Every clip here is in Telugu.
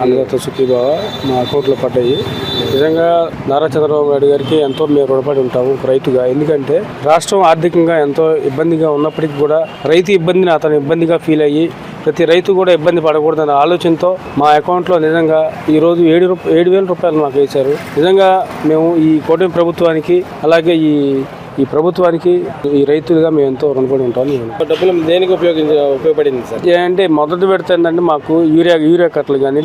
అన్నదాత సుఖీభావ మా అకౌంట్లో పడ్డాయి. నిజంగా నారా చంద్రబాబు నాయుడు గారికి ఎంతో మేము రుణపడి ఉంటాము ఒక రైతుగా. ఎందుకంటే రాష్ట్రం ఆర్థికంగా ఎంతో ఇబ్బందిగా ఉన్నప్పటికీ కూడా రైతు ఇబ్బందిని అతను ఇబ్బందిగా ఫీల్ అయ్యి ప్రతి రైతు కూడా ఇబ్బంది పడకూడదనే ఆలోచనతో మా అకౌంట్లో నిజంగా ఈరోజు 7,000 రూపాయలు మాకు వేశారు. నిజంగా మేము ఈ కూటమి ప్రభుత్వానికి అలాగే ఈ ప్రభుత్వానికి ఈ రైతులుగా మేము ఎంతో రుణపడి ఉంటాం. డబ్బులు దేనికి ఉపయోగపడింది సార్? అంటే మొదటి విడత ఏంటంటే మాకు యూరియా కట్టలు కానీ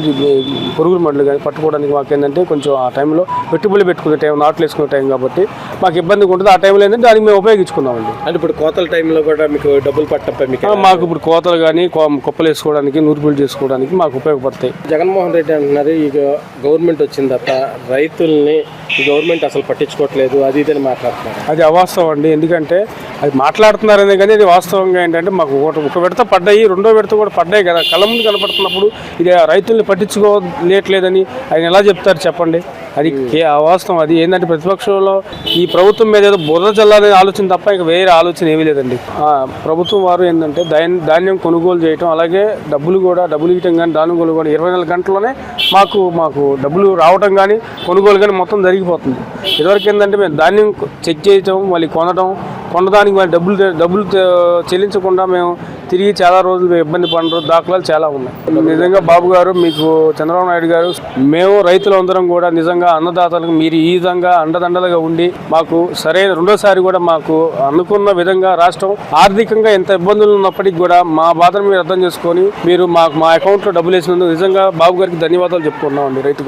పురుగుల మండలు కానీ పట్టుకోవడానికి మాకు ఏంటంటే కొంచెం ఆ టైంలో పెట్టుబడులు పెట్టుకునే టైం, నాట్లు వేసుకునే టైం కాబట్టి మాకు ఇబ్బందిగా ఉంటుంది. ఆ టైంలో ఏంటంటే దానికి మేము ఉపయోగించుకున్నామండి. అంటే ఇప్పుడు కోతల టైంలో కూడా మీకు డబ్బులు పట్టపై మాకు ఇప్పుడు కోతలు కానీ కుప్పలు వేసుకోవడానికి, నూర్పులు చేసుకోవడానికి మాకు ఉపయోగపడతాయి. జగన్మోహన్ రెడ్డి అంటున్నారు ఇక గవర్నమెంట్ వచ్చిన తప్ప రైతుల్ని గవర్నమెంట్ అసలు పట్టించుకోవట్లేదు, అది ఇదని మాట్లాడుతున్నారు. అది అవాస్తవం అండి. ఎందుకంటే అది మాట్లాడుతున్నారనే కానీ అది వాస్తవంగా ఏంటంటే మాకు ఒక విడత పడ్డాయి, రెండో విడత కూడా పడ్డాయి కదా. కళ్ళ ముందు కనపడుతున్నప్పుడు ఇది రైతుల్ని పట్టించుకోలేట్లేదని ఆయన ఎలా చెప్తారు చెప్పండి? అది అవాస్తవం. అది ఏంటంటే ప్రతిపక్షంలో ఈ ప్రభుత్వం మీద ఏదో బురద చల్లాలనే ఆలోచన తప్ప ఇక వేరే ఆలోచన ఏమీ లేదండి. ప్రభుత్వం వారు ఏంటంటే ధాన్యం కొనుగోలు చేయటం, అలాగే డబ్బులు ఇవ్వటం కానీ ధాన్యం కొనుగోలు కూడా 24 గంటల్లోనే మాకు డబ్బులు రావటం కానీ కొనుగోలు కానీ మొత్తం జరిగిపోతుంది. ఇదివరకు ఏంటంటే మేము ధాన్యం చెక్ చేయటం, మళ్ళీ కొనడానికి మళ్ళీ డబ్బులు చెల్లించకుండా మేము తిరిగి చాలా రోజులు ఇబ్బంది పడిన దాఖలాలు చాలా ఉన్నాయి. నిజంగా బాబు గారు, మీకు చంద్రబాబు నాయుడు గారు, మేము రైతులందరం కూడా నిజంగా అన్నదాతలకు మీరు ఈ విధంగా అండదండలుగా ఉండి మాకు సరైన రెండోసారి కూడా మాకు అనుకున్న విధంగా రాష్ట్రం ఆర్థికంగా ఎంత ఇబ్బందులు ఉన్నప్పటికీ కూడా మా బాధను మీరు అర్థం చేసుకొని మీరు మా అకౌంట్లో డబ్బులు వేసినందుకు నిజంగా బాబు గారికి ధన్యవాదాలు చెప్పుకున్నామండి రైతుగా.